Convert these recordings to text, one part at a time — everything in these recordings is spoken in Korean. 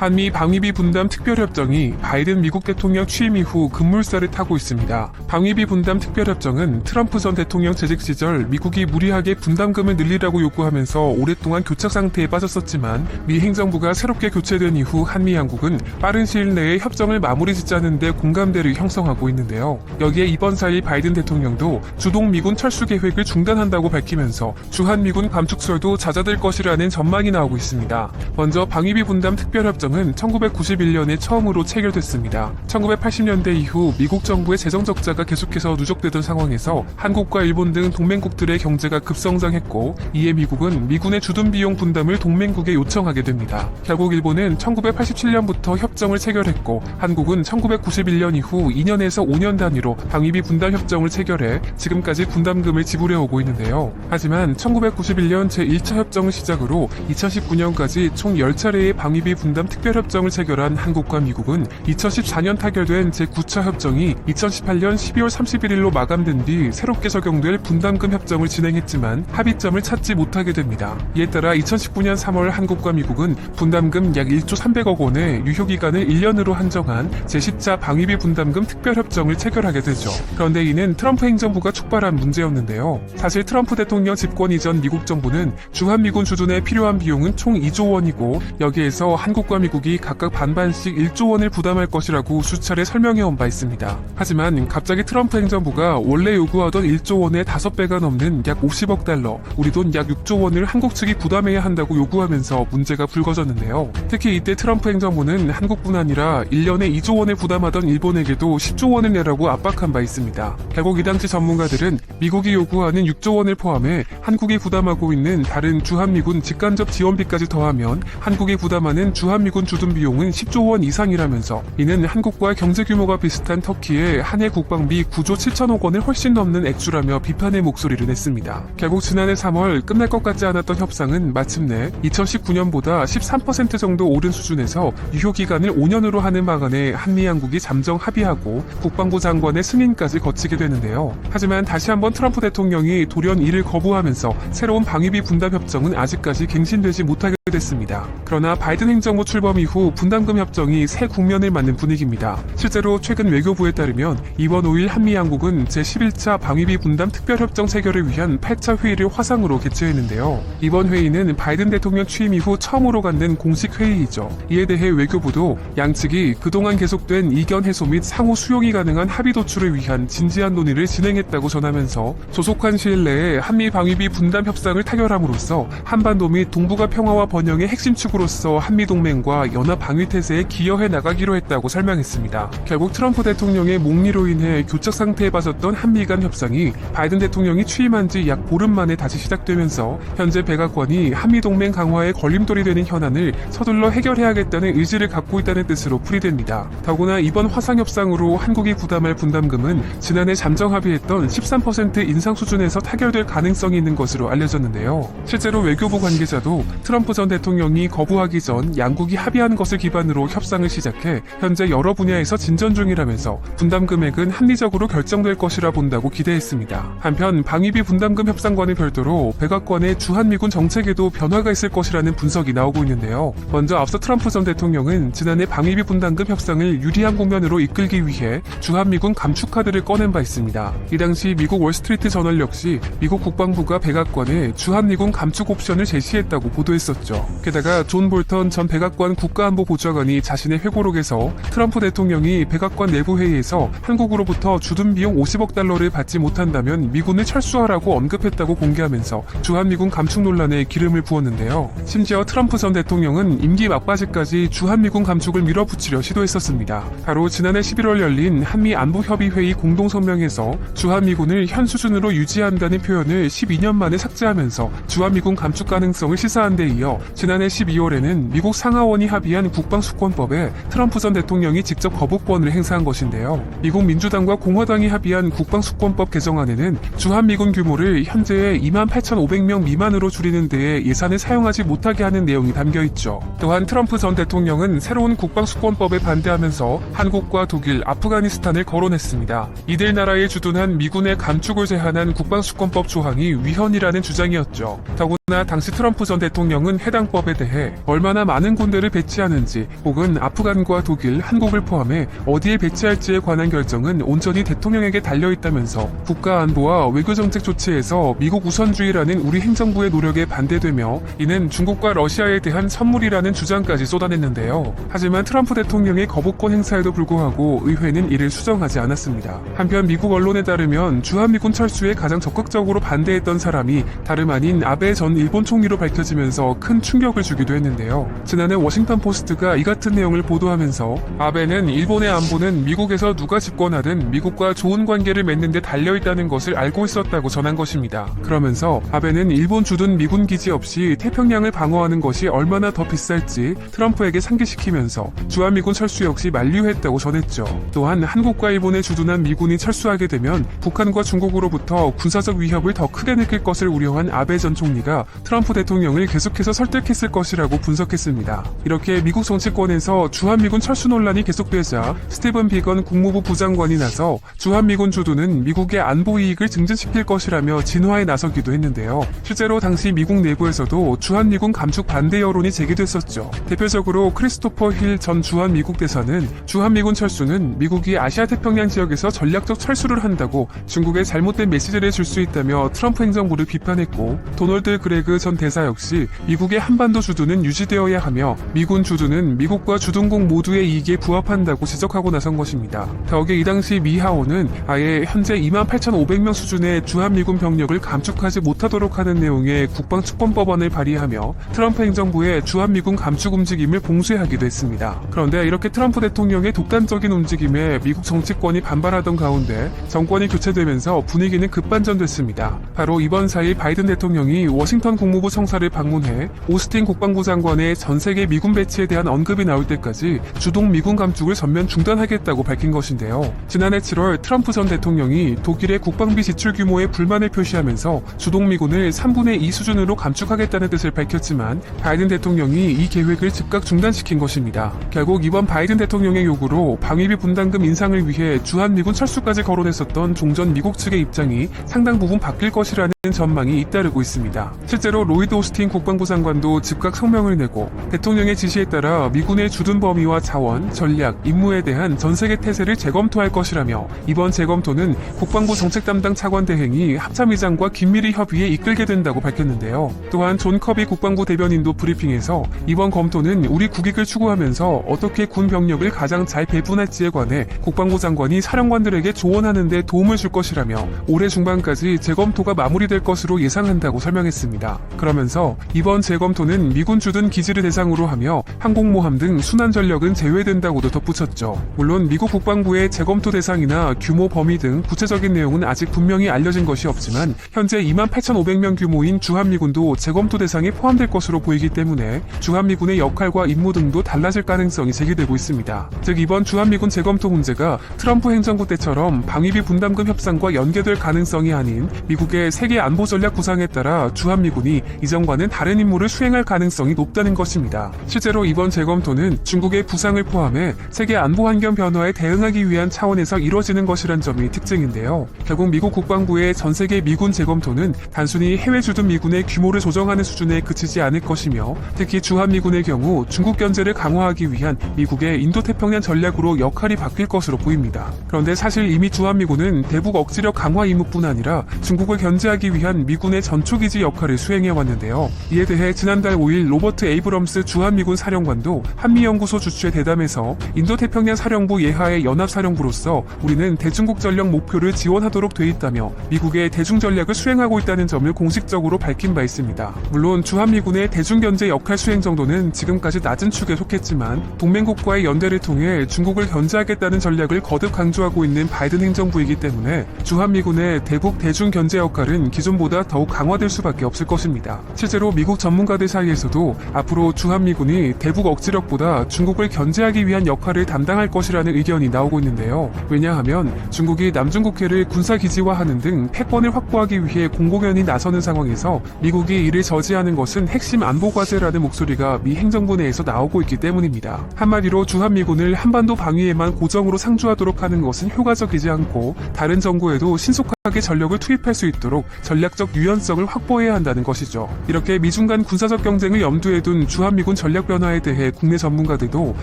한미 방위비 분담 특별협정이 바이든 미국 대통령 취임 이후 급물살을 타고 있습니다. 방위비 분담 특별협정은 트럼프 전 대통령 재직 시절 미국이 무리하게 분담금을 늘리라고 요구하면서 오랫동안 교착 상태에 빠졌었지만 미 행정부가 새롭게 교체된 이후 한미 양국은 빠른 시일 내에 협정을 마무리 짓자는 데 공감대를 형성하고 있는데요. 여기에 이번 4일 바이든 대통령도 주동 미군 철수 계획을 중단한다고 밝히면서 주한미군 감축설도 잦아들 것이라는 전망이 나오고 있습니다. 먼저 방위비 분담 특별협정은 1991년에 처음으로 체결됐습니다. 1980년대 이후 미국 정부의 재정 적자가 계속해서 누적되던 상황에서 한국과 일본 등 동맹국들의 경제가 급성장했고 이에 미국은 미군의 주둔 비용 분담을 동맹국에 요청하게 됩니다. 결국 일본은 1987년부터 협정을 체결했고 한국은 1991년 이후 2년에서 5년 단위로 방위비 분담 협정을 체결해 지금까지 분담금을 지불해 오고 있는데요. 하지만 1991년 제1차 협정을 시작으로 2019년까지 총 10차례의 방위비 분담 특별협정을 체결한 한국과 미국은 2014년 타결된 제9차 협정이 2018년 12월 31일로 마감된 뒤 새롭게 적용될 분담금 협정을 진행했지만 합의점을 찾지 못하게 됩니다. 이에 따라 2019년 3월 한국과 미국은 분담금 약 1조 300억 원의 유효기간을 1년으로 한정한 제10차 방위비 분담금 특별협정을 체결하게 되죠. 그런데 이는 트럼프 행정부가 촉발한 문제였는데요. 사실 트럼프 대통령 집권 이전 미국 정부는 주한미군 주둔에 필요한 비용은 총 2조 원이고 여기에서 한국과 미국이 각각 반반씩 1조 원을 부담할 것이라고 수차례 설명해온 바 있습니다. 하지만 갑자기 트럼프 행정부가 원래 요구하던 1조 원의 5배가 넘는 약 50억 달러, 우리 돈 약 6조 원을 한국 측이 부담해야 한다고 요구하면서 문제가 불거졌는데요. 특히 이때 트럼프 행정부는 한국뿐 아니라 1년에 2조 원을 부담하던 일본에게도 10조 원을 내라고 압박한 바 있습니다. 결국 이 당시 전문가들은 미국이 요구하는 6조 원을 포함해 한국이 부담하고 있는 다른 주한미군 직간접 지원비까지 더하면 한국이 부담하는 주한미군 주둔 비용은 10조 원 이상이라면서 이는 한국과 경제 규모가 비슷한 터키의 한 해 국방비 9조 7천억 원을 훨씬 넘는 액수라며 비판의 목소리를 냈습니다. 결국 지난해 3월 끝날 것 같지 않았던 협상은 마침내 2019년보다 13% 정도 오른 수준에서 유효기간을 5년으로 하는 방안에 한미 양국이 잠정 합의하고 국방부 장관의 승인까지 거치게 되는데요. 하지만 다시 한번 트럼프 대통령이 돌연 이를 거부하면서 새로운 방위비 분담 협정은 아직까지 갱신되지 못하게 됐습니다. 그러나 바이든 행정부 출범 이후 분담금 협정이 새 국면을 맞는 분위기입니다. 실제로 최근 외교부에 따르면 이번 5일 한미 양국은 제11차 방위비 분담 특별협정 체결을 위한 8차 회의를 화상으로 개최했는데요. 이번 회의는 바이든 대통령 취임 이후 처음으로 갖는 공식 회의이죠. 이에 대해 외교부도 양측이 그동안 계속된 이견 해소 및 상호 수용이 가능한 합의 도출을 위한 진지한 논의를 진행했다고 전하면서 조속한 시일 내에 한미 방위비 분담 협상을 타결함으로써 한반도 및 동북아 평화와 번영의 핵심 축으로서 한미동맹과 연합 방위태세에 기여해 나가기로 했다고 설명했습니다. 결국 트럼프 대통령의 목리로 인해 교착 상태에 빠졌던 한미 간 협상이 바이든 대통령이 취임한 지 약 보름 만에 다시 시작되면서 현재 백악관이 한미동맹 강화에 걸림돌이 되는 현안을 서둘러 해결해야겠다는 의지를 갖고 있다는 뜻으로 풀이됩니다. 더구나 이번 화상협상으로 한국이 부담할 분담금은 지난해 잠정 합의했던 13% 인상 수준에서 타결될 가능성이 있는 것으로 알려졌는데요. 실제로 외교부 관계자도 트럼프 전 대통령이 거부하기 전 양국이 합의한 것을 기반으로 협상을 시작해 현재 여러 분야에서 진전 중이라면서 분담 금액은 합리적으로 결정될 것이라 본다고 기대했습니다. 한편 방위비 분담금 협상과는 별도로 백악관의 주한미군 정책에도 변화가 있을 것이라는 분석이 나오고 있는데요. 먼저 앞서 트럼프 전 대통령은 지난해 방위비 분담금 협상을 유리한 국면으로 이끌기 위해 주한미군 감축 카드를 꺼낸 바 있습니다. 이 당시 미국 월스트리트 저널 역시 미국 국방부가 백악관에 주한미군 감축 옵션을 제시했다고 보도했었죠. 게다가 존 볼턴 전 백악관 국가안보보좌관이 자신의 회고록에서 트럼프 대통령이 백악관 내부 회의에서 한국으로부터 주둔 비용 50억 달러를 받지 못한다면 미군을 철수하라고 언급했다고 공개하면서 주한미군 감축 논란에 기름을 부었는데요. 심지어 트럼프 전 대통령은 임기 막바지까지 주한미군 감축을 밀어붙이려 시도했었습니다. 바로 지난해 11월 열린 한미 안보협의회의 공동성명에서 주한미군을 현 수준으로 유지한다는 표현을 12년 만에 삭제하면서 주한미군 감축 가능성을 시사한 데 이어 지난해 12월에는 미국 상하원이 합의한 국방수권법에 트럼프 전 대통령이 직접 거부권을 행사한 것인데요. 미국 민주당과 공화당이 합의한 국방수권법 개정안에는 주한미군 규모를 현재의 28,500명 미만으로 줄이는 데에 예산을 사용하지 못하게 하는 내용이 담겨있죠. 또한 트럼프 전 대통령은 새로운 국방수권법에 반대하면서 한국과 독일, 아프가니스탄을 거론했습니다. 이들 나라에 주둔한 미군의 감축을 제한한 국방수권법 조항이 위헌이라는 주장이었죠. 더구나 당시 트럼프 전 대통령은 해당 법에 대해 얼마나 많은 군대를 군사를 배치하는지 혹은 아프간과 독일, 한국을 포함해 어디에 배치할지에 관한 결정은 온전히 대통령에게 달려있다면서 국가 안보와 외교정책 조치에서 미국 우선주의라는 우리 행정부의 노력에 반대되며 이는 중국과 러시아에 대한 선물이라는 주장까지 쏟아냈는데요. 하지만 트럼프 대통령의 거부권 행사에도 불구하고 의회는 이를 수정하지 않았습니다. 한편 미국 언론에 따르면 주한미군 철수에 가장 적극적으로 반대했던 사람이 다름 아닌 아베 전 일본 총리로 밝혀지면서 큰 충격을 주기도 했는데요. 지난해 워싱턴 포스트가 이 같은 내용을 보도하면서 아베는 일본의 안보는 미국에서 누가 집권하든 미국과 좋은 관계를 맺는 데 달려있다는 것을 알고 있었다고 전한 것입니다. 그러면서 아베는 일본 주둔 미군 기지 없이 태평양을 방어하는 것이 얼마나 더 비쌀지 트럼프에게 상기시키면서 주한미군 철수 역시 만류했다고 전했죠. 또한 한국과 일본에 주둔한 미군이 철수하게 되면 북한과 중국으로부터 군사적 위협을 더 크게 느낄 것을 우려한 아베 전 총리가 트럼프 대통령을 계속해서 설득했을 것이라고 분석했습니다. 이렇게 미국 정치권에서 주한미군 철수 논란이 계속되자 스티븐 비건 국무부 부장관이 나서 주한미군 주둔은 미국의 안보 이익을 증진시킬 것이라며 진화에 나서기도 했는데요. 실제로 당시 미국 내부에서도 주한미군 감축 반대 여론이 제기됐었죠. 대표적으로 크리스토퍼 힐 전 주한미국 대사는 주한미군 철수는 미국이 아시아 태평양 지역에서 전략적 철수를 한다고 중국에 잘못된 메시지를 줄 수 있다며 트럼프 행정부를 비판했고, 도널드 그레그 전 대사 역시 미국의 한반도 주둔은 유지되어야 하며 미군 주둔은 미국과 주둔국 모두의 이익에 부합한다고 지적하고 나선 것입니다. 더욱이 이 당시 미 하원은 아예 현재 28,500명 수준의 주한미군 병력을 감축하지 못하도록 하는 내용의 국방특권법안을 발의하며 트럼프 행정부의 주한미군 감축 움직임을 봉쇄하기도 했습니다. 그런데 이렇게 트럼프 대통령의 독단적인 움직임에 미국 정치권이 반발하던 가운데 정권이 교체되면서 분위기는 급반전됐습니다. 바로 이번 4일 바이든 대통령이 워싱턴 국무부 청사를 방문해 오스틴 국방부 장관의 전 세계 미군 배치에 대한 언급이 나올 때까지 주동 미군 감축을 전면 중단하겠다고 밝힌 것인데요. 지난해 7월 트럼프 전 대통령이 독일의 국방비 지출 규모에 불만을 표시하면서 주동 미군을 3분의 2 수준으로 감축하겠다는 뜻을 밝혔지만 바이든 대통령이 이 계획을 즉각 중단시킨 것입니다. 결국 이번 바이든 대통령의 요구로 방위비 분담금 인상을 위해 주한미군 철수까지 거론했었던 종전 미국 측의 입장이 상당 부분 바뀔 것이라는 전망이 잇따르고 있습니다. 실제로 로이드 오스틴 국방부 장관도 즉각 성명을 내고 대통령의 지시에 따라 미군의 주둔 범위와 자원, 전략, 임무에 대한 전세계 태세를 재검토할 것이라며 이번 재검토는 국방부 정책 담당 차관 대행이 합참의장과 긴밀히 협의해 이끌게 된다고 밝혔는데요. 또한 존 커비 국방부 대변인도 브리핑에서 이번 검토는 우리 국익을 추구하면서 어떻게 군 병력을 가장 잘 배분할지에 관해 국방부 장관이 사령관들에게 조언하는 데 도움을 줄 것이라며 올해 중반까지 재검토가 마무리될 것으로 예상한다고 설명했습니다. 그러면서 이번 재검토는 미군 주둔 기지를 대상으로 하며 항공모함 등 순환 전력은 제외된다고도 덧붙였죠. 물론 미국 국방부의 재검토 대상이나 규모 범위 등 구체적인 내용은 아직 분명히 알려진 것이 없지만 현재 28,500명 규모인 주한미군도 재검토 대상에 포함될 것으로 보이기 때문에 주한미군의 역할과 임무 등도 달라질 가능성이 제기되고 있습니다. 즉 이번 주한미군 재검토 문제가 트럼프 행정부 때처럼 방위비 분담금 협상과 연계될 가능성이 아닌 미국의 세계 안보 전략 구상에 따라 주한미군이 이전과는 다른 임무를 수행할 가능성이 높다는 것입니다. 실제로 이번 재검토는 중국의 부상을 포함해 세계 안보 환경 변화에 대응하기 위한 차원에서 이루어지는 것이란 점이 특징인데요. 결국 미국 국방부의 전세계 미군 재검토는 단순히 해외 주둔 미군의 규모를 조정하는 수준에 그치지 않을 것이며 특히 주한미군의 경우 중국 견제를 강화하기 위한 미국의 인도태평양 전략으로 역할이 바뀔 것으로 보입니다. 그런데 사실 이미 주한미군은 대북 억지력 강화 임무뿐 아니라 중국을 견제하기 위한 미군의 전초기지 역할을 수행해왔는데요. 이에 대해 지난달 5일 로버트 에이브럼스 주한미군 사령관도 한미연구소 주최 대담에서 인도태평양 사령부 예하의 연합사령부로서 우리는 대중국 전력 목표를 지원하도록 돼 있다며 미국의 대중전략을 수행하고 있다는 점을 공식적으로 밝힌 바 있습니다. 물론 주한미군의 대중견제 역할 수행 정도는 지금까지 낮은 축에 속했지만 동맹국과의 연대를 통해 중국을 견제하겠다는 전략을 거듭 강조하고 있는 바이든 행정부이기 때문에 주한미군의 대북 대중견제 역할은 기존보다 더욱 강화될 수밖에 없을 것입니다. 실제로 미국 전문가들 사이에서도 앞으로 주한미군이 대북 억지력보다 중국을 견제하기 위한 역할을 담당할 것이라는 의견이 나오고 있는데요. 왜냐하면 중국이 남중국해를 군사기지화하는 등 패권을 확보하기 위해 공공연히 나서는 상황에서 미국이 이를 저지하는 것은 핵심 안보과제라는 목소리가 미 행정부 내에서 나오고 있기 때문입니다. 한마디로 주한미군을 한반도 방위에만 고정으로 상주하도록 하는 것은 효과적이지 않고 다른 정부에도 신속하게 전력을 투입할 수 있도록 전략적 유연성을 확보해야 한다는 것이죠. 이렇게 미중 간 군사적 경쟁을 염두에 둔 주한미군 전략 변화에 대해 국내 전문가들도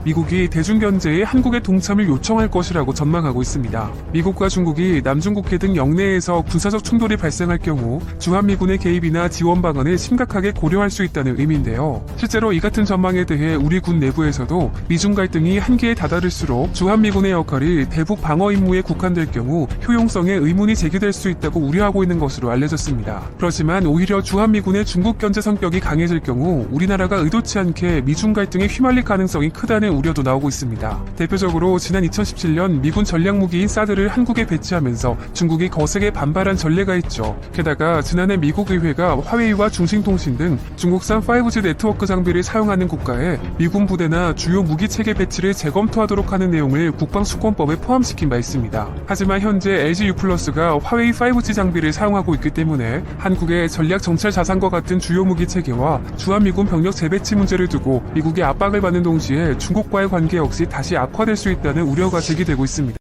미국이 대중견제에 한국의 동참을 요청할 것이라고 전망하고 있습니다. 미국과 중국이 남중국해 등 영내에서 군사적 충돌이 발생할 경우 주한미군의 개입이나 지원 방안을 심각하게 고려할 수 있다는 의미인데요. 실제로 이 같은 전망에 대해 우리 군 내부에서도 미중 갈등이 한계에 다다를수록 주한미군의 역할이 대북 방어 임무에 국한될 경우 효용성에 의문이 제기될 수 있다고 우려하고 있는 것으로 알려졌습니다. 그렇지만 오히려 주한미군의 중국 견제 성격이 강해질 경우 우리나라가 의도치 않게 미중 갈등에 휘말릴 가능성이 크다는 우려도 나오고 있습니다. 대표적으로 지난 2017년 미군 전략무기인 사드를 한국에 배치하면서 중국이 거세게 반발한 전례가 있죠. 게다가 지난해 미국 의회가 화웨이와 중싱통신 등 중국산 5G 네트워크 장비를 사용하는 국가에 미군 부대나 주요 무기 체계 배치를 재검토하도록 하는 내용을 국방수권법에 포함시킨 바 있습니다. 하지만 현재 LG U+가 화웨이 5G 장비를 사용하고 있기 때문에 한국의 전략 정찰 자산과 같은 주요 무기 체계와 주한미군 병력 재배치 문제를 두고 미국의 압박을 받는 동시에 중국과의 관계 역시 다시 악화될 수 있다는 우려가 제기되고 있습니다.